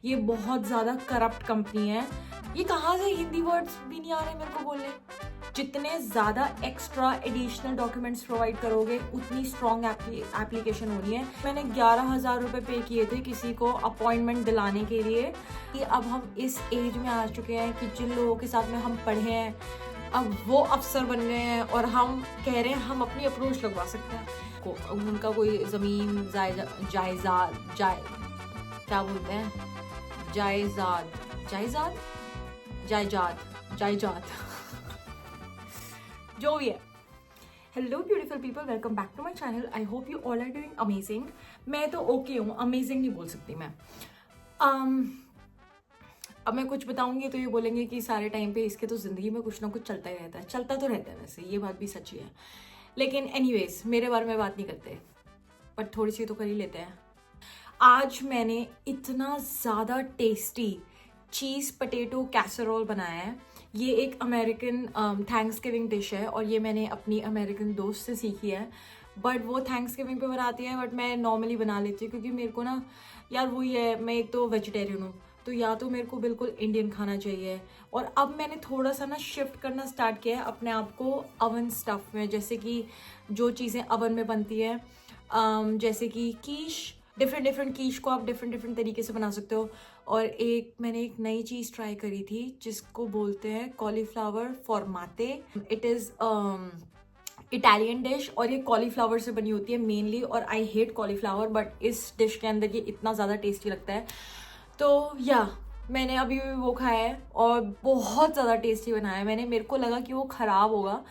ये बहुत ज़्यादा करप्ट कंपनी है। ये कहाँ से हिंदी वर्ड्स भी नहीं आ रहे मेरे को बोलने। जितने ज़्यादा एक्स्ट्रा एडिशनल डॉक्यूमेंट्स प्रोवाइड करोगे उतनी स्ट्रॉन्ग एप्लीकेशन होनी है। मैंने 11,000 रुपये पे किए थे किसी को अपॉइंटमेंट दिलाने के लिए कि अब हम इस एज में आ चुके हैं कि जिन लोगों के साथ में हम पढ़े हैं अब वो अफसर बन गए हैं और हम कह रहे हैं हम अपनी अप्रोच लगवा सकते हैं। उनका कोई ज़मीन क्या बोलते हैं जायजाद जो भी है। Hello beautiful people, welcome back to my channel. I hope you all are doing amazing. मैं तो ओके हूँ, अमेजिंग नहीं बोल सकती मैं। अब मैं कुछ बताऊंगी तो ये बोलेंगे कि सारे टाइम पे इसके तो ज़िंदगी में कुछ ना कुछ चलता ही रहता है। चलता तो रहता है वैसे, ये बात भी सच्ची है, लेकिन एनीवेज मेरे बारे में बात नहीं करते, बट थोड़ी सी तो कर ही लेते हैं। आज मैंने इतना ज़्यादा टेस्टी चीज़ पटेटो कैसरोल बनाया है। ये एक अमेरिकन थैंक्सगिविंग डिश है और ये मैंने अपनी अमेरिकन दोस्त से सीखी है। बट वो थैंक्सगिविंग पे बनाती है, बट मैं नॉर्मली बना लेती हूँ क्योंकि मेरे को ना यार वही है, मैं एक तो वेजिटेरियन हूँ तो या तो मेरे को बिल्कुल इंडियन खाना चाहिए। और अब मैंने थोड़ा सा ना शिफ्ट करना स्टार्ट किया है अपने आप को अवन स्टफ में, जैसे कि जो चीज़ें अवन में बनती है, जैसे कि कीश, डिफरेंट कीश को आप डिफरेंट तरीके से बना सकते हो। और मैंने एक नई चीज़ ट्राई करी थी जिसको बोलते हैं कॉलीफ्लावर फॉर्माते। इट इज़ इटालियन डिश और ये कॉलीफ्लावर से बनी होती है मेनली, और आई हेट कॉलीफ्लावर बट इस डिश के अंदर ये इतना ज़्यादा टेस्टी लगता है। तो या मैंने अभी भी वो खाया है और बहुत ज़्यादा टेस्टी बनाया है मैंने। मेरे को लगा कि वो ख़राब होगा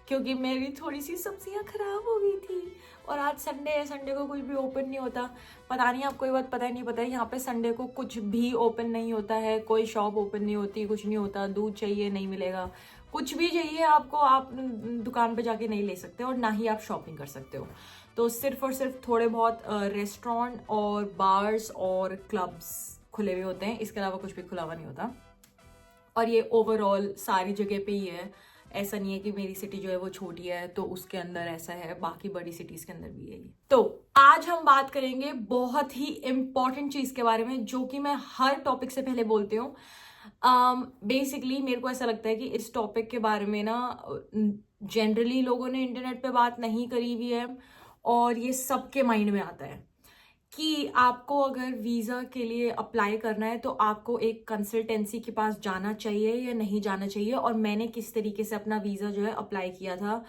क्योंकि मेरी थोड़ी सी सब्जियां ख़राब हो गई थी और आज संडे है, संडे को कुछ भी ओपन नहीं होता। पता नहीं आपको ये बात पता ही नहीं पता है, यहाँ पे संडे को कुछ भी ओपन नहीं होता है, कोई शॉप ओपन नहीं होती, कुछ नहीं होता। दूध चाहिए नहीं मिलेगा, कुछ भी चाहिए आपको आप दुकान पे जाके नहीं ले सकते और ना ही आप शॉपिंग कर सकते हो। तो सिर्फ और सिर्फ थोड़े बहुत रेस्टोरेंट और बार्स और क्लब्स खुले हुए होते हैं, इसके अलावा कुछ भी खुला हुआ नहीं होता। और ये ओवरऑल सारी जगह पे ही है, ऐसा नहीं है कि मेरी सिटी जो है वो छोटी है तो उसके अंदर ऐसा है, बाकी बड़ी सिटीज के अंदर भी है ये। तो आज हम बात करेंगे बहुत ही इंपॉर्टेंट चीज के बारे में जो कि मैं हर टॉपिक से पहले बोलती हूँ। बेसिकली मेरे को ऐसा लगता है कि इस टॉपिक के बारे में ना जनरली लोगों ने इंटरनेट पे बात नहीं करी हुई है और ये सबके माइंड में आता है कि आपको अगर वीज़ा के लिए अप्लाई करना है तो आपको एक कंसल्टेंसी के पास जाना चाहिए या नहीं जाना चाहिए, और मैंने किस तरीके से अपना वीज़ा जो है अप्लाई किया था।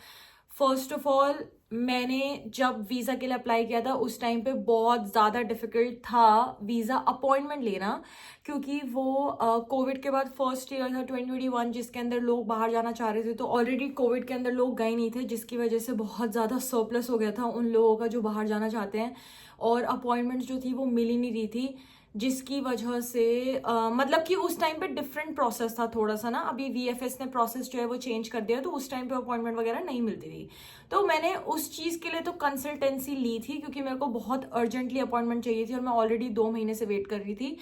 फर्स्ट ऑफ ऑल, मैंने जब वीज़ा के लिए अप्लाई किया था उस टाइम पे बहुत ज़्यादा डिफ़िकल्ट था वीज़ा अपॉइंटमेंट लेना, क्योंकि वो कोविड के बाद फर्स्ट ईयर था 2021 जिसके अंदर लोग बाहर जाना चाह रहे थे। तो ऑलरेडी कोविड के अंदर लोग गए नहीं थे, जिसकी वजह से बहुत ज़्यादा सरप्लस हो गया था उन लोगों का जो बाहर जाना चाहते हैं, और अपॉइंटमेंट्स जो थी वो मिल ही नहीं रही थी, जिसकी वजह से मतलब कि उस टाइम पे डिफरेंट प्रोसेस था थोड़ा सा ना। अभी VFS ने प्रोसेस जो है वो चेंज कर दिया, तो उस टाइम पे अपॉइंटमेंट वगैरह नहीं मिलती थी। तो मैंने उस चीज़ के लिए तो कंसल्टेंसी ली थी क्योंकि मेरे को बहुत अर्जेंटली अपॉइंटमेंट चाहिए थी और मैं ऑलरेडी 2 महीने से वेट कर रही थी।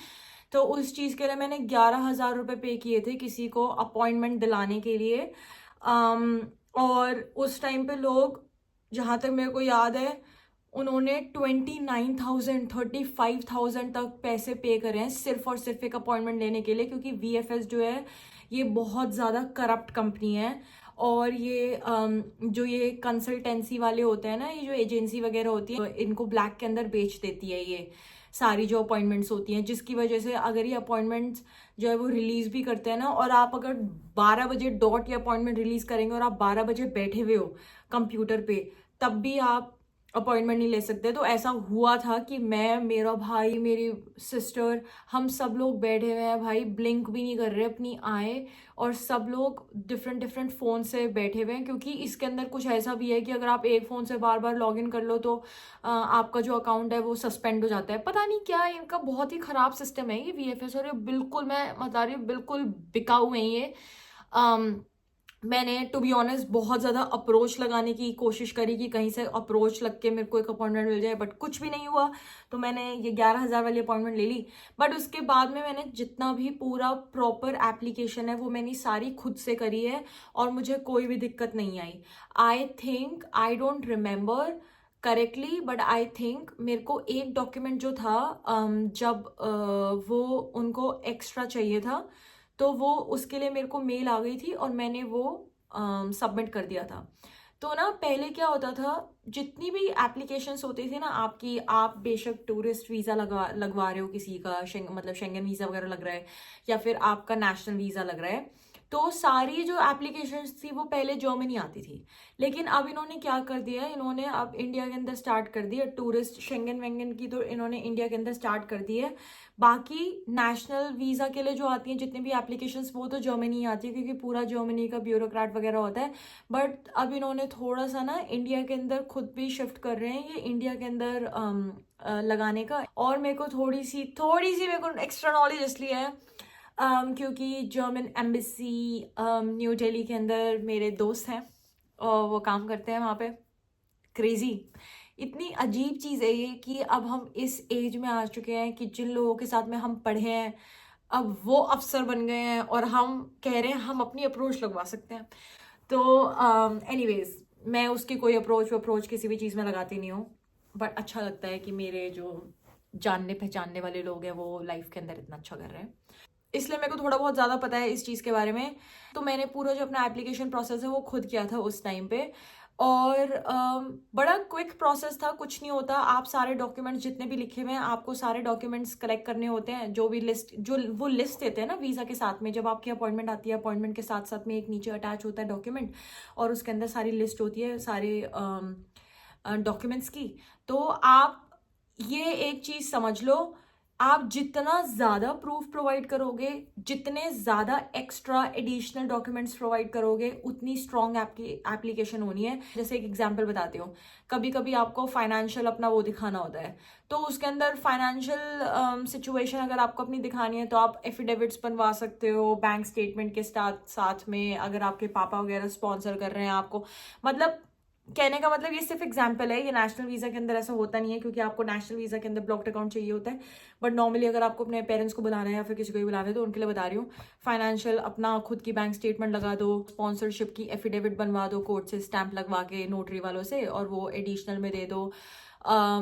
तो उस चीज़ के लिए मैंने 11,000 रुपये पे किए थे किसी को अपॉइंटमेंट दिलाने के लिए। और उस टाइम पे लोग, जहाँ तक मेरे को याद है, उन्होंने 29,000 35,000 तक पैसे पे करे हैं सिर्फ और सिर्फ एक अपॉइंटमेंट लेने के लिए, क्योंकि VFS जो है ये बहुत ज़्यादा करप्ट कंपनी है। और ये जो ये कंसल्टेंसी वाले होते हैं ना, ये जो एजेंसी वगैरह होती है, इनको ब्लैक के अंदर बेच देती है ये सारी जो अपॉइंटमेंट्स होती हैं, जिसकी वजह से अगर ये अपॉइंटमेंट्स जो है वो रिलीज़ भी करते हैं ना, और आप अगर 12 बजे डॉट ये अपॉइंटमेंट रिलीज़ करेंगे और आप 12 बजे बैठे हुए हो कंप्यूटर पे, तब भी आप अपॉइंटमेंट नहीं ले सकते। तो ऐसा हुआ था कि मैं, मेरा भाई, मेरी सिस्टर, हम सब लोग बैठे हुए हैं भाई, ब्लिंक भी नहीं कर रहे अपनी आए, और सब लोग डिफरेंट फ़ोन से बैठे हुए हैं, क्योंकि इसके अंदर कुछ ऐसा भी है कि अगर आप एक फ़ोन से बार बार लॉगिन कर लो तो आपका जो अकाउंट है वो सस्पेंड हो जाता है। पता नहीं क्या है, इनका बहुत ही ख़राब सिस्टम है ये VFS, और ये बिल्कुल, मैं बता रही हूँ, बिल्कुल बिकाऊ है ये। मैंने टू बी ऑनेस्ट बहुत ज़्यादा अप्रोच लगाने की कोशिश करी कि कहीं से अप्रोच लग के मेरे को एक अपॉइंटमेंट मिल जाए, बट कुछ भी नहीं हुआ। तो मैंने ये 11,000 वाली अपॉइंटमेंट ले ली, बट उसके बाद में मैंने जितना भी पूरा प्रॉपर एप्लीकेशन है वो मैंने सारी खुद से करी है और मुझे कोई भी दिक्कत नहीं आई। I think, I don't remember correctly, but I think मेरे को एक डॉक्यूमेंट जो था, जब वो उनको एक्स्ट्रा चाहिए था, तो वो उसके लिए मेरे को मेल आ गई थी और मैंने वो सबमिट कर दिया था। तो ना पहले क्या होता था, जितनी भी एप्लीकेशंस होती थी ना आपकी, आप बेशक टूरिस्ट वीज़ा लगवा रहे हो किसी का, मतलब शेंगन वीज़ा वगैरह लग रहा है, या फिर आपका नेशनल वीज़ा लग रहा है, तो सारी जो एप्लीकेशंस थी वो पहले जर्मनी आती थी। लेकिन अब इन्होंने क्या कर दिया है, इन्होंने अब इंडिया के अंदर स्टार्ट कर दिया टूरिस्ट शेंगन वेंगन की, तो इन्होंने इंडिया के अंदर स्टार्ट कर दी है। बाकी नेशनल वीज़ा के लिए जो आती हैं जितनी भी एप्लीकेशंस, वो तो जर्मनी आती है, क्योंकि पूरा जर्मनी का ब्यूरोक्रेट वगैरह होता है। बट अब इन्होंने थोड़ा सा ना इंडिया के अंदर खुद भी शिफ्ट कर रहे हैं ये इंडिया के अंदर लगाने का। और मेरे को थोड़ी सी मेरे को एक्स्ट्रा नॉलेज इसलिए है क्योंकि जर्मन एम्बेसी न्यू दिल्ली के अंदर मेरे दोस्त हैं और वो काम करते हैं वहाँ पे। क्रेजी, इतनी अजीब चीज़ है ये कि अब हम इस एज में आ चुके हैं कि जिन लोगों के साथ में हम पढ़े हैं, अब वो अफसर बन गए हैं और हम कह रहे हैं हम अपनी अप्रोच लगवा सकते हैं। तो एनीवेज, मैं उसकी कोई अप्रोच किसी भी चीज़ में लगाती नहीं हूँ, बट अच्छा लगता है कि मेरे जो जानने पहचानने वाले लोग हैं वो लाइफ के अंदर इतना अच्छा कर रहे हैं, इसलिए मेरे को थोड़ा बहुत ज़्यादा पता है इस चीज़ के बारे में। तो मैंने पूरा जो अपना एप्लीकेशन प्रोसेस है वो खुद किया था उस टाइम पे, और बड़ा क्विक प्रोसेस था, कुछ नहीं होता। आप सारे डॉक्यूमेंट्स जितने भी लिखे हुए हैं, आपको सारे डॉक्यूमेंट्स कलेक्ट करने होते हैं, जो भी लिस्ट, जो वो लिस्ट देते हैं ना वीज़ा के साथ में, जब आपकी अपॉइंटमेंट आती है, अपॉइंटमेंट के साथ साथ में एक नीचे अटैच होता है डॉक्यूमेंट, और उसके अंदर सारी लिस्ट होती है सारे डॉक्यूमेंट्स की। तो आप ये एक चीज़ समझ लो, आप जितना ज़्यादा प्रूफ प्रोवाइड करोगे, जितने ज़्यादा एक्स्ट्रा एडिशनल डॉक्यूमेंट्स प्रोवाइड करोगे, उतनी स्ट्रॉन्ग आपकी एप्लीकेशन होनी है। जैसे एक एग्जांपल बताती हूँ, कभी कभी आपको फाइनेंशियल अपना वो दिखाना होता है, तो उसके अंदर फाइनेंशियल सिचुएशन अगर आपको अपनी दिखानी है तो आप एफिडेविट्स बनवा सकते हो बैंक स्टेटमेंट के साथ साथ में, अगर आपके पापा वगैरह स्पॉन्सर कर रहे हैं आपको। मतलब कहने का मतलब ये सिर्फ एग्जाम्पल है, ये नेशनल वीज़ा के अंदर ऐसा होता नहीं है, क्योंकि आपको नेशनल वीज़ा के अंदर ब्लॉक्ड अकाउंट चाहिए होता है। बट नॉर्मली अगर आपको अपने पेरेंट्स को बुलाना है या फिर किसी को भी बुलाना है, तो उनके लिए बता रही हूँ, फाइनेंशियल अपना खुद की बैंक स्टेटमेंट लगा दो, स्पॉन्सरशिप की एफिडेविट बनवा दो कोर्ट से स्टैंप लगवा के नोटरी वालों से, और वो एडिशनल में दे दो।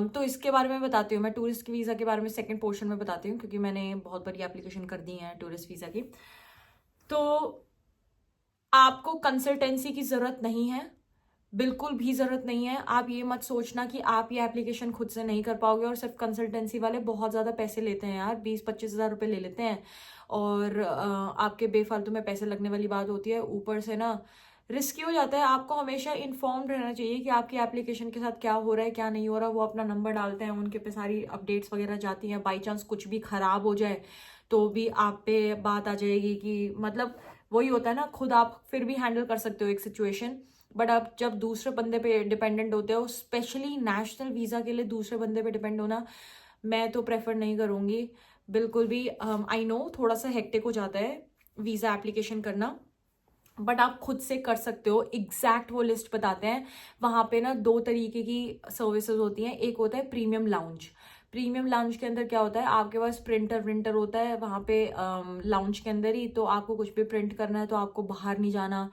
तो इसके बारे में बताती हूँ मैं, टूरिस्ट की वीज़ा के बारे में सेकेंड पोर्शन में बताती हूँ, क्योंकि मैंने बहुत बड़ी एप्लीकेशन कर दी है टूरिस्ट वीज़ा की। तो आपको कंसल्टेंसी की ज़रूरत नहीं है, बिल्कुल भी ज़रूरत नहीं है। आप ये मत सोचना कि आप ये एप्लीकेशन खुद से नहीं कर पाओगे, और सिर्फ कंसल्टेंसी वाले बहुत ज़्यादा पैसे लेते हैं यार, 20-25 हज़ार रुपये ले लेते हैं, और आपके बेफालतू में पैसे लगने वाली बात होती है। ऊपर से ना रिस्की हो जाता है। आपको हमेशा इन्फॉर्म्ड रहना चाहिए कि आपकी एप्लीकेशन के साथ क्या हो रहा है क्या नहीं हो रहा। वो अपना नंबर डालते हैं, उनके पे सारी अपडेट्स वगैरह जाती हैं, बाई चांस कुछ भी ख़राब हो जाए तो भी आप पे बात आ जाएगी कि, मतलब वही होता है ना, खुद आप फिर भी हैंडल कर सकते हो एक सिचुएशन, बट आप जब दूसरे बंदे पे डिपेंडेंट होते हो, स्पेशली नेशनल वीज़ा के लिए दूसरे बंदे पे डिपेंड होना मैं तो प्रेफर नहीं करूँगी बिल्कुल भी। आई नो थोड़ा सा हेक्टिक हो जाता है वीज़ा एप्लीकेशन करना, बट आप खुद से कर सकते हो। एग्जैक्ट वो लिस्ट बताते हैं वहाँ पे ना, 2 तरीके की सर्विसेज होती हैं। एक होता है प्रीमियम लाउंज। प्रीमियम लाउंज के अंदर क्या होता है, आपके पास प्रिंटर होता है वहाँ पे लाउंज के अंदर ही, तो आपको कुछ भी प्रिंट करना है तो आपको बाहर नहीं जाना।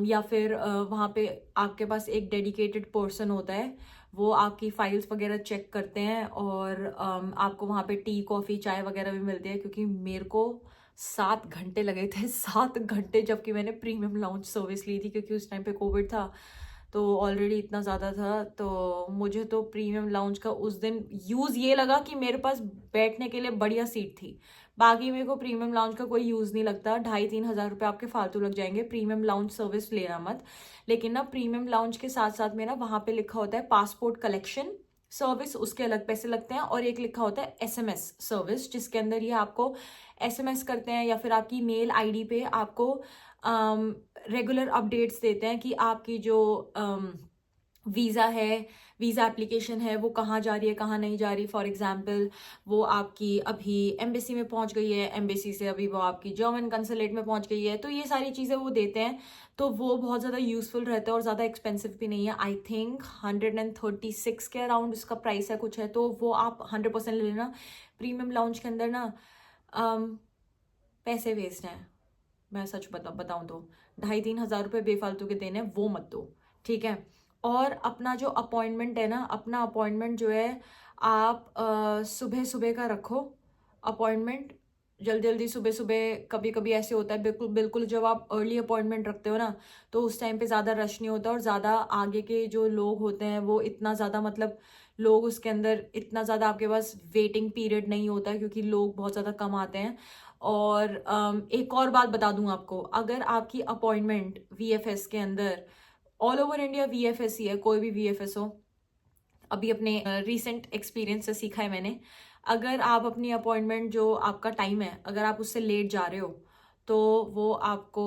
या फिर वहाँ पे आपके पास एक डेडिकेटेड पर्सन होता है, वो आपकी फाइल्स वगैरह चेक करते हैं, और आपको वहाँ पे टी कॉफ़ी चाय वगैरह भी मिलती है। क्योंकि मेरे को 7 घंटे लगे थे, 7 घंटे, जबकि मैंने प्रीमियम लाउंज सर्विस ली थी, क्योंकि उस टाइम पे कोविड था तो ऑलरेडी इतना ज़्यादा था। तो मुझे तो प्रीमियम लाउंज का उस दिन यूज़ ये लगा कि मेरे पास बैठने के लिए बढ़िया सीट थी। बाकी मेरे को प्रीमियम लाउंज का कोई यूज़ नहीं लगता। 2,500-3 हज़ार रुपये आपके फालतू लग जाएंगे, प्रीमियम लाउंज सर्विस लेना मत। लेकिन ना प्रीमियम लाउंज के साथ साथ में ना वहाँ पे लिखा होता है पासपोर्ट कलेक्शन सर्विस, उसके अलग पैसे लगते हैं, और एक लिखा होता है SMS सर्विस, जिसके अंदर ये आपको SMS करते हैं या फिर आपकी मेल आईडी पे आपको रेगुलर अपडेट्स देते हैं कि आपकी जो वीज़ा है, वीज़ा एप्लीकेशन है, वो कहाँ जा रही है कहाँ नहीं जा रही। फॉर एग्जांपल वो आपकी अभी एम्बेसी में पहुंच गई है, एम्बेसी से अभी वो आपकी जर्मन कंसुलेट में पहुंच गई है, तो ये सारी चीज़ें वो देते हैं। तो वो बहुत ज़्यादा यूज़फुल रहता है और ज़्यादा एक्सपेंसिव भी नहीं है। आई थिंक 136 के अराउंड इसका प्राइस है कुछ है, तो वो आप 100% ले लेना। प्रीमियम लाउंज के अंदर ना पैसे वेस्ट हैं, मैं सच बताऊँ तो 2,500-3 हज़ार रुपये बेफालतू के देने, वो मत दो, ठीक है। और अपना जो अपॉइंटमेंट है ना, अपना अपॉइंटमेंट जो है आप सुबह सुबह का रखो अपॉइंटमेंट, जल्दी जल्दी सुबह सुबह। कभी कभी ऐसे होता है बिल्कुल बिल्कुल जब आप अर्ली अपॉइंटमेंट रखते हो ना, तो उस टाइम पे ज़्यादा रश नहीं होता और ज़्यादा आगे के जो लोग होते हैं वो इतना ज़्यादा मतलब लोग उसके अंदर इतना ज़्यादा आपके पास वेटिंग पीरियड नहीं होता, क्योंकि लोग बहुत ज़्यादा कम आते हैं। और एक और बात बता दूं आपको, अगर आपकी अपॉइंटमेंट वीएफएस के अंदर, ऑल ओवर इंडिया वीएफएस ही है, कोई भी वीएफएस हो, अभी अपने रीसेंट एक्सपीरियंस से सीखा है मैंने, अगर आप अपनी अपॉइंटमेंट जो आपका टाइम है अगर आप उससे लेट जा रहे हो तो वो आपको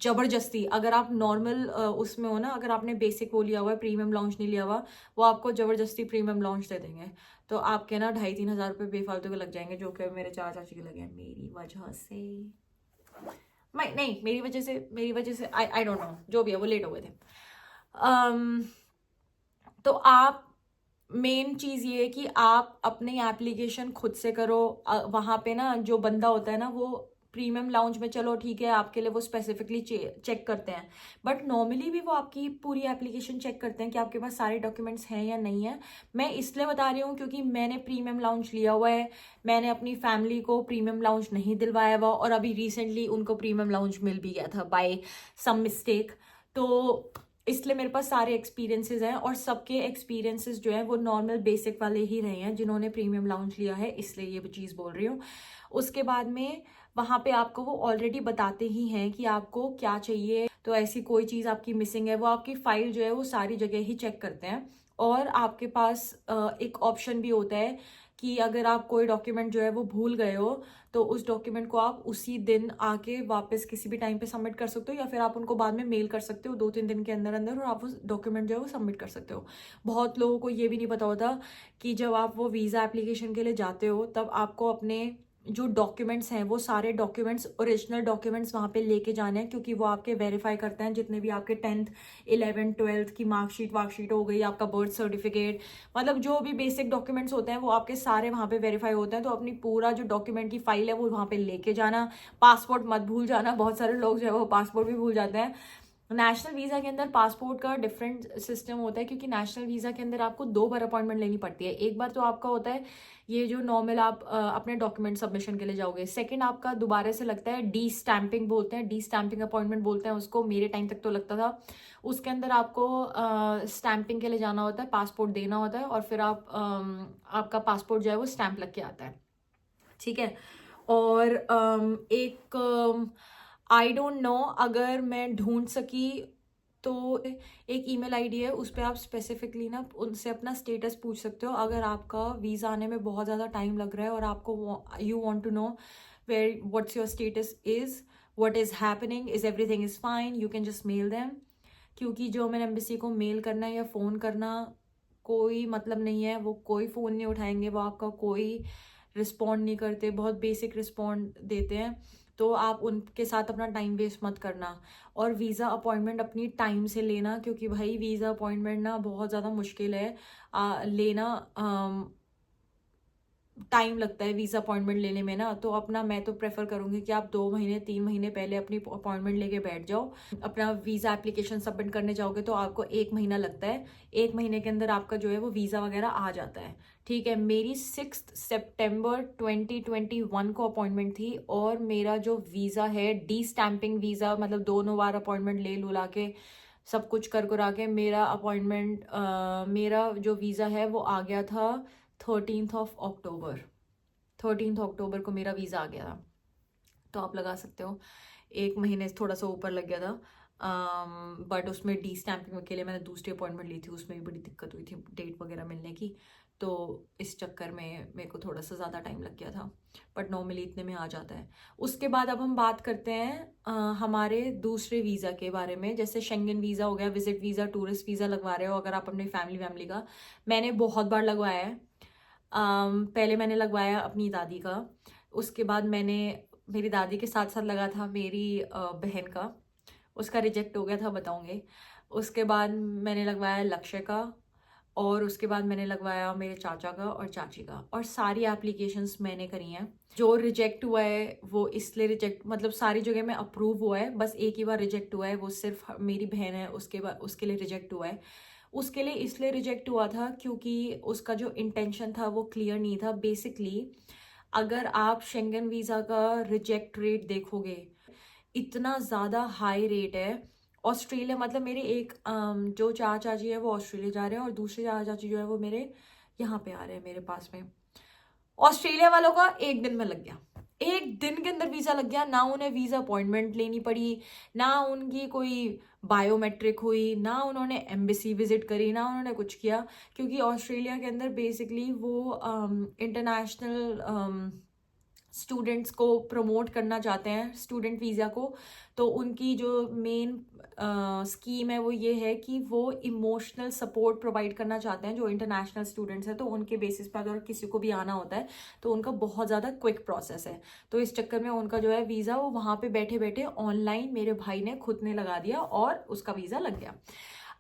जबरदस्ती, अगर आप नॉर्मल उसमें हो ना, अगर आपने बेसिक वो लिया हुआ है, प्रीमियम लॉन्च नहीं लिया हुआ, वो आपको जबरदस्ती प्रीमियम लॉन्च दे देंगे। तो आपके ना 2,500-3,000 रुपये बेफालतू के लग जाएंगे, जो कि मेरे चाचा के लगे हैं मेरी वजह से। मैं नहीं, मेरी वजह से आई डोंट नो, जो भी है वो लेट हो गए थे। तो आप, मेन चीज़ ये है कि आप अपनी एप्लीकेशन खुद से करो। वहाँ पे ना जो बंदा होता है ना, वो प्रीमियम लाउंज में चलो ठीक है आपके लिए वो स्पेसिफिकली चेक करते हैं, बट नॉर्मली भी वो आपकी पूरी एप्लीकेशन चेक करते हैं कि आपके पास सारे डॉक्यूमेंट्स हैं या नहीं है। मैं इसलिए बता रही हूँ क्योंकि मैंने प्रीमियम लाउंज लिया हुआ है, मैंने अपनी फैमिली को प्रीमियम लाउंज नहीं दिलवाया हुआ, और अभी रिसेंटली उनको प्रीमियम लाउंज मिल भी गया था बाय सम मिस्टेक। तो इसलिए मेरे पास सारे एक्सपीरियंसेस हैं, और सबके एक्सपीरियंसेस जो है वो नॉर्मल बेसिक वाले ही रहे हैं जिन्होंने प्रीमियम लाउंज लिया है, इसलिए ये चीज़ बोल रही हूँ। उसके बाद में वहाँ पे आपको वो ऑलरेडी बताते ही हैं कि आपको क्या चाहिए, तो ऐसी कोई चीज़ आपकी मिसिंग है वो आपकी फाइल जो है वो सारी जगह ही चेक करते हैं। और आपके पास एक ऑप्शन भी होता है कि अगर आप कोई डॉक्यूमेंट जो है वो भूल गए हो, तो उस डॉक्यूमेंट को आप उसी दिन आके वापस किसी भी टाइम पे सबमिट कर सकते हो, या फिर आप उनको बाद में मेल कर सकते हो 2-3 दिन के अंदर अंदर, और आप उस डॉक्यूमेंट जो है वो सबमिट कर सकते हो। बहुत लोगों को ये भी नहीं पता होता कि जब आप वो वीज़ा एप्लीकेशन के लिए जाते हो तब आपको अपने जो डॉक्यूमेंट्स हैं वो सारे डॉक्यूमेंट्स, ओरिजिनल डॉक्यूमेंट्स वहाँ पे लेके जाने हैं, क्योंकि वो आपके वेरीफाई करते हैं जितने भी आपके 10th 11th 12th की मार्कशीट हो गई, आपका बर्थ सर्टिफिकेट, मतलब जो भी बेसिक डॉक्यूमेंट्स होते हैं वो आपके सारे वहाँ पे वेरीफाई होते हैं। तो अपनी पूरा जो डॉक्यूमेंट की फाइल है वो वहाँ पे लेके जाना। पासपोर्ट मत भूल जाना, बहुत सारे लोग जो है वो पासपोर्ट भी भूल जाते हैं। नेशनल वीज़ा के अंदर पासपोर्ट का डिफरेंट सिस्टम होता है, क्योंकि नेशनल वीज़ा के अंदर आपको 2 बार अपॉइंटमेंट लेनी पड़ती है। एक बार तो आपका होता है ये जो नॉर्मल आप अपने डॉक्यूमेंट सबमिशन के लिए जाओगे, सेकंड आपका दोबारा से लगता है डी स्टैंपिंग बोलते हैं, डी स्टैंपिंग अपॉइंटमेंट बोलते हैं उसको, मेरे टाइम तक तो लगता था। उसके अंदर आपको स्टैंपिंग के लिए जाना होता है, पासपोर्ट देना होता है, और फिर आपका पासपोर्ट जो है वो स्टैंप लग के आता है, ठीक है। और एक आई डोंट नो, अगर मैं ढूंढ सकी तो एक ईमेल आईडी है, उस पर आप स्पेसिफिकली ना उनसे अपना स्टेटस पूछ सकते हो। अगर आपका वीज़ा आने में बहुत ज़्यादा टाइम लग रहा है और आपको you want to know where what's your status is, what is happening, is everything is fine, you can just mail them. क्योंकि जो मैंने एम्बेसी को मेल करना या फ़ोन करना कोई मतलब नहीं है, वो कोई फ़ोन नहीं उठाएंगे, वो आपका कोई रिस्पॉन्ड नहीं करते, बहुत बेसिक रिस्पॉन्ड देते हैं। तो आप उनके साथ अपना टाइम वेस्ट मत करना, और वीज़ा अपॉइंटमेंट अपनी टाइम से लेना, क्योंकि भाई वीज़ा अपॉइंटमेंट ना बहुत ज़्यादा मुश्किल है लेना, टाइम लगता है वीज़ा अपॉइंटमेंट लेने में ना। तो अपना, मैं तो प्रेफर करूँगी कि आप 2 महीने 3 महीने पहले अपनी अपॉइंटमेंट लेके बैठ जाओ। अपना वीज़ा एप्लीकेशन सबमिट करने जाओगे तो आपको 1 महीना लगता है, 1 महीने के अंदर आपका जो है वो वीज़ा वगैरह आ जाता है, ठीक है। मेरी 6 सितंबर 2021 को अपॉइंटमेंट थी, और मेरा जो वीज़ा है डी स्टैंपिंग वीज़ा, मतलब दोनों बार अपॉइंटमेंट ले लुला के सब कुछ कर करा के मेरा अपॉइंटमेंट, मेरा जो वीज़ा है वो आ गया था 13th ऑफ अक्टूबर। 13th अक्टूबर को मेरा वीज़ा आ गया था। तो आप लगा सकते हो 1 महीने से थोड़ा सा ऊपर लग गया था। बट उसमें डी स्टैंपिंग के लिए मैंने दूसरी अपॉइंटमेंट ली थी, उसमें भी बड़ी दिक्कत हुई थी डेट वगैरह मिलने की, तो इस चक्कर में मेरे को थोड़ा सा ज़्यादा टाइम लग गया था, बट नॉर्मली इतने में आ जाता है। उसके बाद अब हम बात करते हैं हमारे दूसरे वीज़ा के बारे में, जैसे शेंगन वीज़ा हो गया, विजिट वीज़ा, टूरिस्ट वीज़ा लगवा रहे हो अगर आप अपनी फैमिली का। मैंने बहुत बार लगवाया है। पहले मैंने लगवाया अपनी दादी का, उसके बाद मैंने मेरी दादी के साथ साथ लगा था मेरी बहन का, उसका रिजेक्ट हो गया था, बताऊंगे। उसके बाद मैंने लगवाया लक्ष्य का, और उसके बाद मैंने लगवाया मेरे चाचा का और चाची का, और सारी एप्लीकेशंस मैंने करी हैं। जो रिजेक्ट हुआ है वो इसलिए रिजेक्ट, मतलब सारी जगह में अप्रूव हुआ है, बस एक ही बार रिजेक्ट हुआ है, वो सिर्फ मेरी बहन है उसके बाद उसके लिए रिजेक्ट हुआ है। उसके लिए इसलिए रिजेक्ट हुआ था क्योंकि उसका जो इंटेंशन था वो क्लियर नहीं था। बेसिकली अगर आप शेंगन वीज़ा का रिजेक्ट रेट देखोगे, इतना ज़्यादा हाई रेट है। ऑस्ट्रेलिया, मतलब मेरे एक जो चाचा चाची है वो ऑस्ट्रेलिया जा रहे हैं, और दूसरे चाचा चाची जो है वो मेरे यहाँ पे आ रहे हैं मेरे पास में। ऑस्ट्रेलिया वालों का एक दिन में लग गया, एक दिन के अंदर वीज़ा लग गया। ना उन्हें वीज़ा अपॉइंटमेंट लेनी पड़ी, ना उनकी कोई बायोमेट्रिक हुई, ना उन्होंने एम्बेसी विजिट करी, ना उन्होंने कुछ किया। क्योंकि ऑस्ट्रेलिया के अंदर बेसिकली वो इंटरनेशनल स्टूडेंट्स को प्रमोट करना चाहते हैं, स्टूडेंट वीज़ा को। तो उनकी जो मेन स्कीम है वो ये है कि वो इमोशनल सपोर्ट प्रोवाइड करना चाहते हैं जो इंटरनेशनल स्टूडेंट्स हैं। तो उनके बेसिस पर अगर किसी को भी आना होता है तो उनका बहुत ज़्यादा क्विक प्रोसेस है। तो इस चक्कर में उनका जो है वीज़ा वो वहाँ पे बैठे बैठे ऑनलाइन मेरे भाई ने खुद ने लगा दिया और उसका वीज़ा लग गया।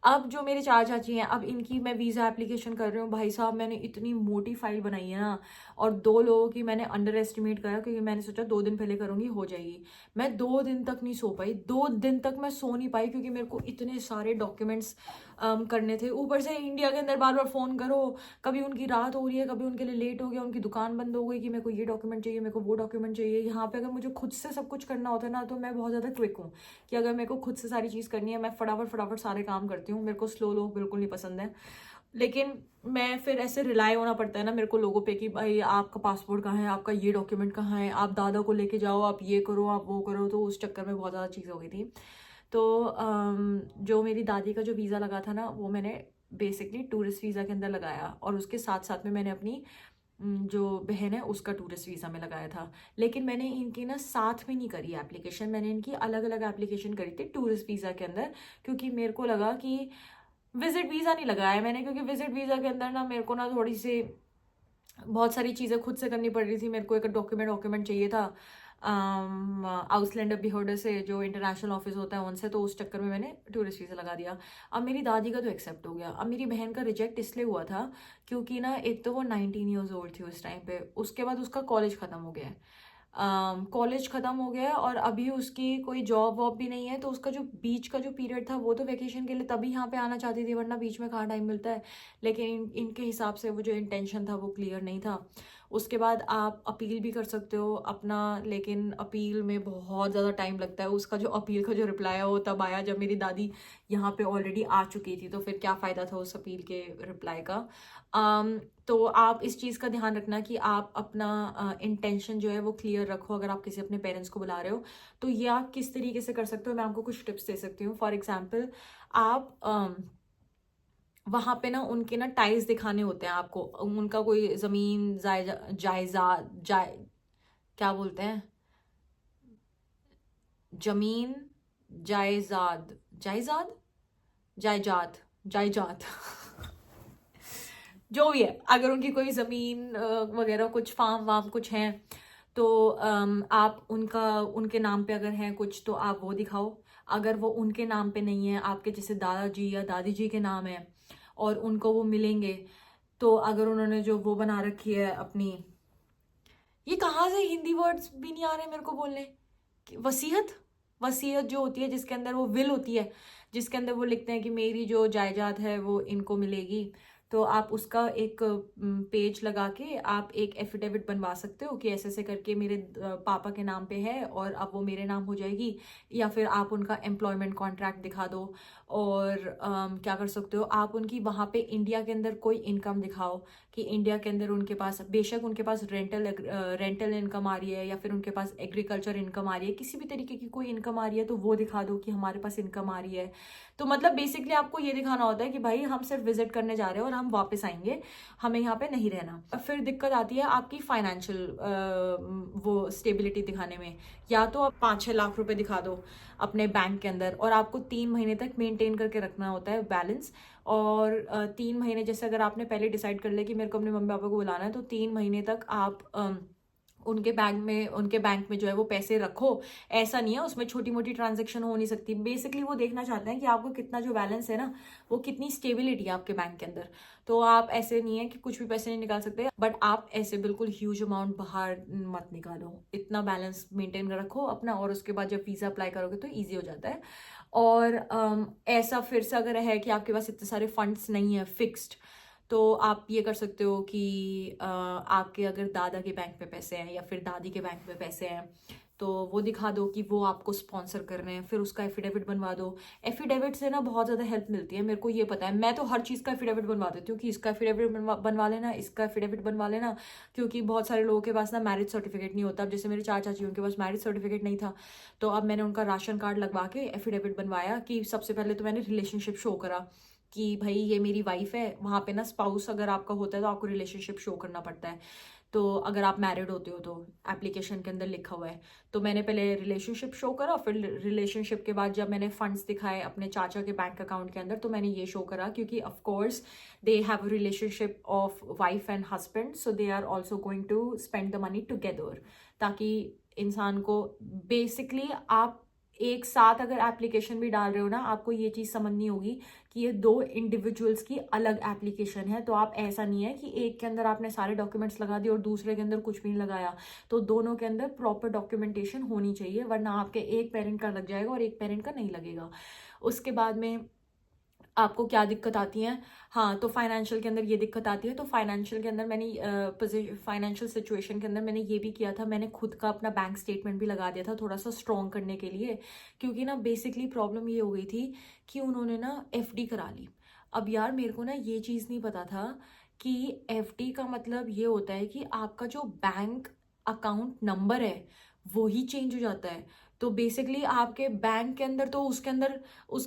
अब जो मेरे चाचा चाची हैं, अब इनकी मैं वीज़ा एप्लीकेशन कर रही हूँ। भाई साहब मैंने इतनी मोटी फाइल बनाई है ना, और 2 लोगों की मैंने अंडर एस्टिमेट करा, क्योंकि मैंने सोचा 2 दिन पहले करूँगी हो जाएगी। मैं 2 दिन तक नहीं सो पाई, 2 दिन तक मैं सो नहीं पाई, क्योंकि मेरे को इतने सारे डॉक्यूमेंट्स करने थे। ऊपर से इंडिया के अंदर बार बार फ़ोन करो, कभी उनकी रात हो रही है, कभी उनके लिए लेट हो गया, उनकी दुकान बंद हो गई कि मेरे को ये डॉक्यूमेंट चाहिए, मेरे को वो डॉक्यूमेंट चाहिए। यहाँ पे अगर मुझे खुद से सब कुछ करना होता है ना, तो मैं बहुत ज़्यादा क्विक हूँ कि अगर मेरे को खुद से सारी चीज़ करनी है, मैं फटाफट फटाफट सारे काम करती हूँ। मेरे को स्लो लोग बिल्कुल नहीं पसंद है। लेकिन मैं फिर ऐसे रिलाई होना पड़ता है ना मेरे को लोगों पे कि भाई आपका पासपोर्ट कहाँ है, आपका ये डॉक्यूमेंट कहाँ है, आप दादा को लेके जाओ, आप ये करो, आप वो करो। तो उस चक्कर में बहुत ज़्यादा चीज़ हो गई थी। तो जो मेरी दादी का जो वीज़ा लगा था ना, वो मैंने बेसिकली टूरिस्ट वीज़ा के अंदर लगाया, और उसके साथ साथ में मैंने अपनी जो बहन है उसका टूरिस्ट वीज़ा में लगाया था। लेकिन मैंने इनकी ना साथ में नहीं करी एप्लीकेशन, मैंने इनकी अलग अलग एप्लीकेशन करी थी टूरिस्ट वीज़ा के अंदर। क्योंकि मेरे को लगा कि विजिट वीज़ा नहीं लगाया मैंने, क्योंकि विजिट वीज़ा के अंदर ना मेरे को ना थोड़ी सी बहुत सारी चीज़ें खुद से करनी पड़ रही थी। मेरे को एक डॉक्यूमेंट चाहिए था आउसलैंडर बिहोर्डर से, जो इंटरनेशनल ऑफिस होता है उनसे। तो उस चक्कर में मैंने टूरिस्ट वीज़ा लगा दिया। अब मेरी दादी का तो एक्सेप्ट हो गया। अब मेरी बहन का रिजेक्ट इसलिए हुआ था क्योंकि ना एक तो वो 19 ईयर्स ओल्ड थी उस टाइम पे, उसके बाद उसका कॉलेज ख़त्म हो गया है। कॉलेज ख़त्म हो गया और अभी उसकी कोई जॉब वॉब भी नहीं है। तो उसका जो बीच का जो पीरियड था वो तो वेकेशन के लिए तभी यहाँ पे आना चाहती थी, वरना बीच में कहाँ टाइम मिलता है। लेकिन इनके हिसाब से वो जो इंटेंशन था वो क्लियर नहीं था। उसके बाद आप अपील भी कर सकते हो अपना, लेकिन अपील में बहुत ज़्यादा टाइम लगता है। उसका जो अपील का जो रिप्लाई है वो तब आया जब मेरी दादी यहाँ पे ऑलरेडी आ चुकी थी। तो फिर क्या फ़ायदा था उस अपील के रिप्लाई का। तो आप इस चीज़ का ध्यान रखना कि आप अपना इंटेंशन जो है वो क्लियर रखो। अगर आप किसी अपने पेरेंट्स को बुला रहे हो तो ये आप किस तरीके से कर सकते हो, मैं आपको कुछ टिप्स दे सकती हूँ। फॉर एग्जाम्पल, आप वहाँ पे ना उनके ना टाइल्स दिखाने होते हैं आपको, उनका कोई ज़मीन क्या बोलते हैं, जमीन जायजाद जायजाद जायजाद जायजाद जो भी है, अगर उनकी कोई ज़मीन वगैरह कुछ फार्म वार्म कुछ हैं तो आप उनके नाम पे अगर हैं कुछ तो आप वो दिखाओ। अगर वो उनके नाम पे नहीं है, आपके जैसे दादाजी या दादी जी के नाम है और उनको वो मिलेंगे, तो अगर उन्होंने जो वो बना रखी है अपनी, ये कहाँ से हिंदी वर्ड्स भी नहीं आ रहे मेरे को बोलने, वसीयत, वसीयत जो होती है जिसके अंदर वो विल होती है, जिसके अंदर वो लिखते हैं कि मेरी जो जायदाद है वो इनको मिलेगी। तो आप उसका एक पेज लगा के आप एक एफिडेविट बनवा सकते हो कि ऐसे ऐसे करके मेरे पापा के नाम पे है और अब वो मेरे नाम हो जाएगी। या फिर आप उनका एम्प्लॉयमेंट कॉन्ट्रैक्ट दिखा दो। और क्या कर सकते हो, आप उनकी वहाँ पे इंडिया के अंदर कोई इनकम दिखाओ कि इंडिया के अंदर उनके पास बेशक उनके पास रेंटल इनकम आ रही है या फिर उनके पास एग्रीकल्चर इनकम आ रही है, किसी भी तरीके की कोई इनकम आ रही है तो वो दिखा दो कि हमारे पास इनकम आ रही है। तो मतलब बेसिकली आपको ये दिखाना होता है कि भाई हम सिर्फ विजिट करने जा रहे हैं और हम वापस आएंगे, हमें यहाँ पे नहीं रहना। फिर दिक्कत आती है आपकी फाइनेंशियल वो स्टेबिलिटी दिखाने में। या तो आप 5-6 लाख रुपए दिखा दो अपने बैंक के अंदर, और आपको 3 महीने तक मेंटेन करके रखना होता है बैलेंस। और 3 महीने जैसे अगर आपने पहले डिसाइड कर लिया कि मेरे को अपने मम्मी पापा को बुलाना है, तो 3 महीने तक आप उनके बैंक में जो है वो पैसे रखो, ऐसा नहीं है। उसमें छोटी मोटी ट्रांजेक्शन हो नहीं सकती। बेसिकली वो देखना चाहते हैं कि आपको कितना जो बैलेंस है ना, वो कितनी स्टेबिलिटी है आपके बैंक के अंदर। तो आप ऐसे नहीं है कि कुछ भी पैसे नहीं निकाल सकते, बट आप ऐसे बिल्कुल ह्यूज अमाउंट बाहर मत निकालो। इतना बैलेंस मेंटेन रखो अपना, और उसके बाद जब वीज़ा अप्लाई करोगे तो ईजी हो जाता है। और ऐसा फिर से अगर है कि आपके पास इतने सारे फंड्स नहीं है फिक्स्ड, तो आप ये कर सकते हो कि आपके अगर दादा के बैंक में पैसे हैं या फिर दादी के बैंक में पैसे हैं, तो वो दिखा दो कि वो आपको स्पॉन्सर कर रहे हैं, फिर उसका एफिडेविट बनवा दो। एफिडेविट से ना बहुत ज़्यादा हेल्प मिलती है, मेरे को ये पता है। मैं तो हर चीज़ का एफिडेविट बनवा देती हूँ कि इसका एफिडेविट बनवा लेना, इसका एफिडेविट बनवा लेना, क्योंकि बहुत सारे लोगों के पास ना मैरिज सर्टिफिकेट नहीं होता। अब जैसे मेरे चाचा जी, उनके पास मैरिज सर्टिफिकेट नहीं था, तो अब मैंने उनका राशन कार्ड लगवा के एफिडेविट बनवाया कि सबसे पहले तो मैंने रिलेशनशिप शो करा कि भाई ये मेरी वाइफ है। वहाँ पे ना स्पाउस अगर आपका होता है तो आपको रिलेशनशिप शो करना पड़ता है। तो अगर आप मैरिड होते हो तो एप्लीकेशन के अंदर लिखा हुआ है। तो मैंने पहले रिलेशनशिप शो करा, फिर रिलेशनशिप के बाद जब मैंने फंड्स दिखाए अपने चाचा के बैंक अकाउंट के अंदर, तो मैंने ये शो करा, क्योंकि of course they have relationship of wife and husband, so they are also going to spend the money together, ताकि इंसान को बेसिकली आप एक साथ अगर एप्लीकेशन भी डाल रहे हो ना, आपको ये चीज़ समझनी होगी कि ये दो इंडिविजुअल्स की अलग एप्लीकेशन है। तो आप ऐसा नहीं है कि एक के अंदर आपने सारे डॉक्यूमेंट्स लगा दिए और दूसरे के अंदर कुछ भी नहीं लगाया। तो दोनों के अंदर प्रॉपर डॉक्यूमेंटेशन होनी चाहिए, वरना आपके एक पेरेंट का लग जाएगा और एक पेरेंट का नहीं लगेगा। उसके बाद में आपको क्या दिक्कत आती है? हाँ, तो फाइनेंशियल के अंदर ये दिक्कत आती है। तो फाइनेंशियल के अंदर मैंने फाइनेंशियल सिचुएशन के अंदर मैंने ये भी किया था, मैंने खुद का अपना बैंक स्टेटमेंट भी लगा दिया था थोड़ा सा स्ट्रॉन्ग करने के लिए। क्योंकि ना बेसिकली प्रॉब्लम ये हो गई थी कि उन्होंने ना एफडी करा ली। अब यार मेरे को ना ये चीज़ नहीं पता था कि एफडी का मतलब ये होता है कि आपका जो बैंक अकाउंट नंबर है वो ही चेंज हो जाता है। तो बेसिकली आपके बैंक के अंदर तो उसके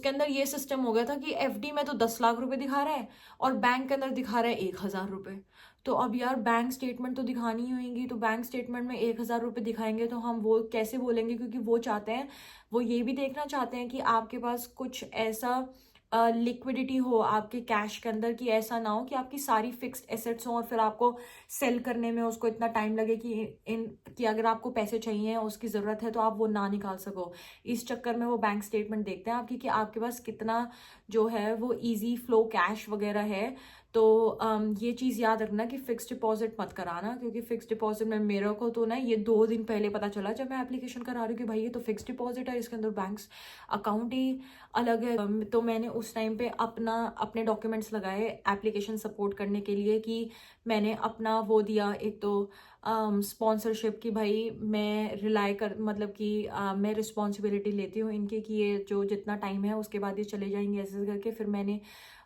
अंदर ये सिस्टम हो गया था कि एफडी में तो 10 लाख रुपए दिखा रहा है और बैंक के अंदर दिखा रहा है 1,000 रुपए। तो अब यार बैंक स्टेटमेंट तो दिखानी ही होगी, तो बैंक स्टेटमेंट में 1,000 रुपए दिखाएंगे तो हम वो कैसे बोलेंगे? क्योंकि वो चाहते हैं, वो ये भी देखना चाहते हैं कि आपके पास कुछ ऐसा लिक्विडिटी हो आपके कैश के अंदर, कि ऐसा ना हो कि आपकी सारी फिक्स्ड एसेट्स हो और फिर आपको सेल करने में उसको इतना टाइम लगे कि अगर आपको पैसे चाहिए, उसकी ज़रूरत है, तो आप वो ना निकाल सको। इस चक्कर में वो बैंक स्टेटमेंट देखते हैं आपकी कि आपके पास कितना जो है वो इजी फ्लो कैश वगैरह है। तो ये चीज़ याद रखना कि फिक्स डिपॉजिट मत कराना, क्योंकि फिक्स डिपॉजिट में मेरे को तो ना ये 2 दिन पहले पता चला जब मैं एप्लीकेशन करा रही हूँ कि भाई ये तो फिक्स डिपॉजिट है, इसके अंदर बैंक्स अकाउंट ही अलग है। तो मैंने उस टाइम पे अपने डॉक्यूमेंट्स लगाए एप्लीकेशन सपोर्ट करने के लिए, कि मैंने अपना वो दिया एक तो स्पॉन्सरशिप की भाई मैं रिलाई कर मतलब कि मैं रिस्पॉन्सिबिलिटी लेती हूँ इनकी कि ये जो जितना टाइम है उसके बाद ये चले जाएंगे ऐसे करके। फिर मैंने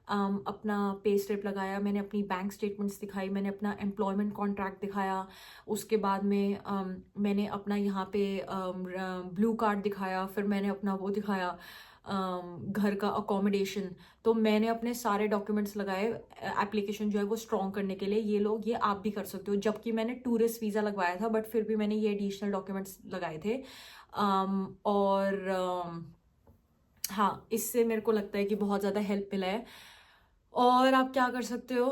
अपना पे स्लिप लगाया, मैंने अपनी बैंक स्टेटमेंट्स दिखाई, मैंने अपना एम्प्लॉयमेंट कॉन्ट्रैक्ट दिखाया। उसके बाद में मैंने अपना यहाँ पे ब्लू कार्ड दिखाया, फिर मैंने अपना वो दिखाया घर का अकोमोडेशन। तो मैंने अपने सारे डॉक्यूमेंट्स लगाए एप्लीकेशन जो है वो स्ट्रॉन्ग करने के लिए। ये आप भी कर सकते हो, जबकि मैंने टूरिस्ट वीज़ा लगवाया था, बट फिर भी मैंने ये एडिशनल डॉक्यूमेंट्स लगाए थे। हाँ, इससे मेरे को लगता है कि बहुत ज़्यादा हेल्प मिला है। और आप क्या कर सकते हो,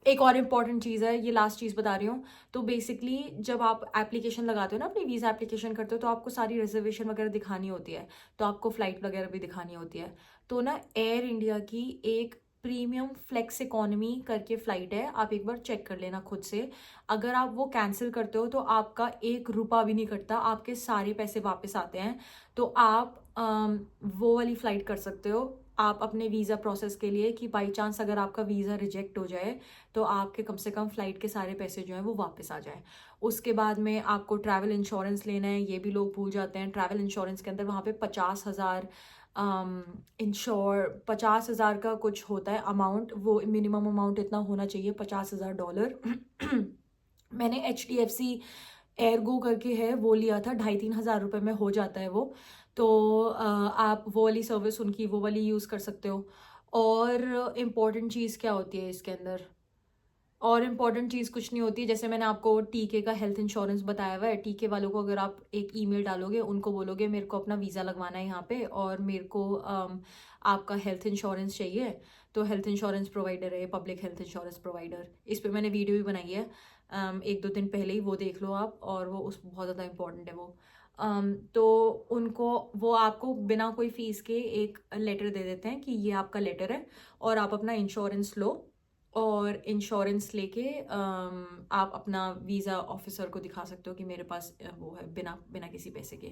एक और इम्पॉर्टेंट चीज़ है, ये लास्ट चीज़ बता रही हूँ। तो बेसिकली जब आप एप्लीकेशन लगाते हो ना, अपनी वीज़ा एप्लीकेशन करते हो, तो आपको सारी रिजर्वेशन वगैरह दिखानी होती है, तो आपको फ़्लाइट वगैरह भी दिखानी होती है। तो ना एयर इंडिया की एक प्रीमियम फ्लेक्स इकोनॉमी करके फ़्लाइट है, आप एक बार चेक कर लेना खुद से। अगर आप वो कैंसिल करते हो तो आपका 1 रुपया भी नहीं कटता, आपके सारे पैसे वापस आते हैं। तो आप वो वाली फ़्लाइट कर सकते हो आप अपने वीज़ा प्रोसेस के लिए, कि बाई चांस अगर आपका वीज़ा रिजेक्ट हो जाए तो आपके कम से कम फ़्लाइट के सारे पैसे जो हैं वो वापस आ जाए। उसके बाद में आपको ट्रैवल इंश्योरेंस लेना है, ये भी लोग भूल जाते हैं। ट्रैवल इंश्योरेंस के अंदर वहाँ पे 50,000 50,000 का कुछ होता है अमाउंट, वो मिनिमम अमाउंट इतना होना चाहिए, $50,000। मैंने HDFC एयरगो करके है वो लिया था, 2,500-3,000 रुपये में हो जाता है वो। तो आप वो वाली सर्विस उनकी वो वाली यूज़ कर सकते हो। और इम्पॉर्टेंट चीज़ क्या होती है इसके अंदर? और इम्पॉर्टेंट चीज़ कुछ नहीं होती है। जैसे मैंने आपको टीके का हेल्थ इंश्योरेंस बताया हुआ है, टीके वालों को अगर आप एक ईमेल डालोगे, उनको बोलोगे मेरे को अपना वीज़ा लगवाना है यहाँ पे और मेरे को आपका हेल्थ इंश्योरेंस चाहिए, तो हेल्थ इंश्योरेंस प्रोवाइडर है, पब्लिक हेल्थ इंश्योरेंस प्रोवाइडर, इस पे मैंने वीडियो भी बनाई है। एक दो दिन पहले ही वो देख लो आप, और वो उस बहुत ज़्यादा इम्पोर्टेंट है वो। तो उनको वो आपको बिना कोई फीस के एक लेटर दे देते हैं कि ये आपका लेटर है, और आप अपना इंश्योरेंस लो, और इंश्योरेंस लेके आप अपना वीज़ा ऑफिसर को दिखा सकते हो कि मेरे पास वो है, बिना बिना किसी पैसे के।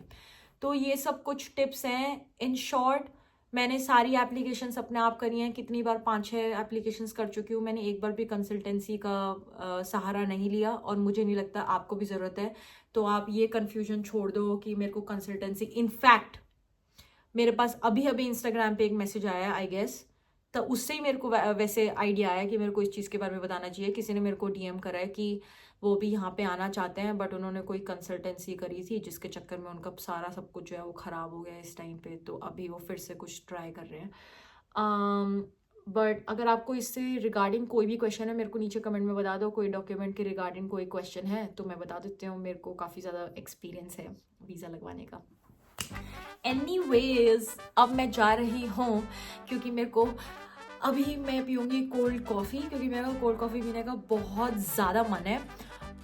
तो ये सब कुछ टिप्स हैं। इन शॉर्ट, मैंने सारी एप्लीकेशंस अपने आप करी हैं, कितनी बार 5-6 एप्लीकेशंस कर चुकी हूँ। मैंने एक बार भी कंसल्टेंसी का सहारा नहीं लिया, और मुझे नहीं लगता आपको भी ज़रूरत है। तो आप ये कन्फ्यूजन छोड़ दो कि मेरे को कंसल्टेंसी, इनफैक्ट मेरे पास अभी अभी इंस्टाग्राम पे एक मैसेज आया, आई गेस, तो उससे ही मेरे को वैसे आइडिया आया कि मेरे को इस चीज़ के बारे में बताना चाहिए। किसी ने मेरे को डीएम करा है कि वो भी यहाँ पे आना चाहते हैं, बट उन्होंने कोई कंसल्टेंसी करी थी जिसके चक्कर में उनका सारा सब कुछ जो है वो ख़राब हो गया इस टाइम पे, तो अभी वो फिर से कुछ ट्राई कर रहे हैं। बट अगर आपको इससे रिगार्डिंग कोई भी क्वेश्चन है, मेरे को नीचे कमेंट में बता दो। कोई डॉक्यूमेंट के रिगार्डिंग कोई क्वेश्चन है तो मैं बता देती हूँ, मेरे को काफ़ी ज़्यादा एक्सपीरियंस है वीज़ा लगवाने का। एनीवेज, अब मैं जा रही हूँ क्योंकि मेरे को अभी मैं पीऊँगी कोल्ड कॉफ़ी, क्योंकि मेरे को कोल्ड कॉफ़ी पीने का बहुत ज़्यादा मन है।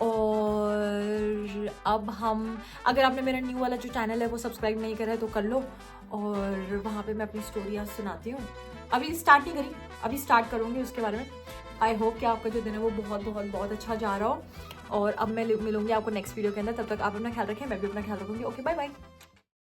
और अब हम, अगर आपने मेरा न्यू वाला जो चैनल है वो सब्सक्राइब नहीं करा है तो कर लो, और वहाँ पे मैं अपनी स्टोरियाँ सुनाती हूँ। अभी स्टार्ट नहीं करी, अभी स्टार्ट करूँगी उसके बारे में। आई होप कि आपका जो दिन है वो बहुत बहुत बहुत अच्छा जा रहा हो। और अब मैं मिलूंगी आपको नेक्स्ट वीडियो के अंदर। तब तक आप अपना ख्याल रखें, मैं भी अपना ख्याल रखूँगी। Okay, bye bye.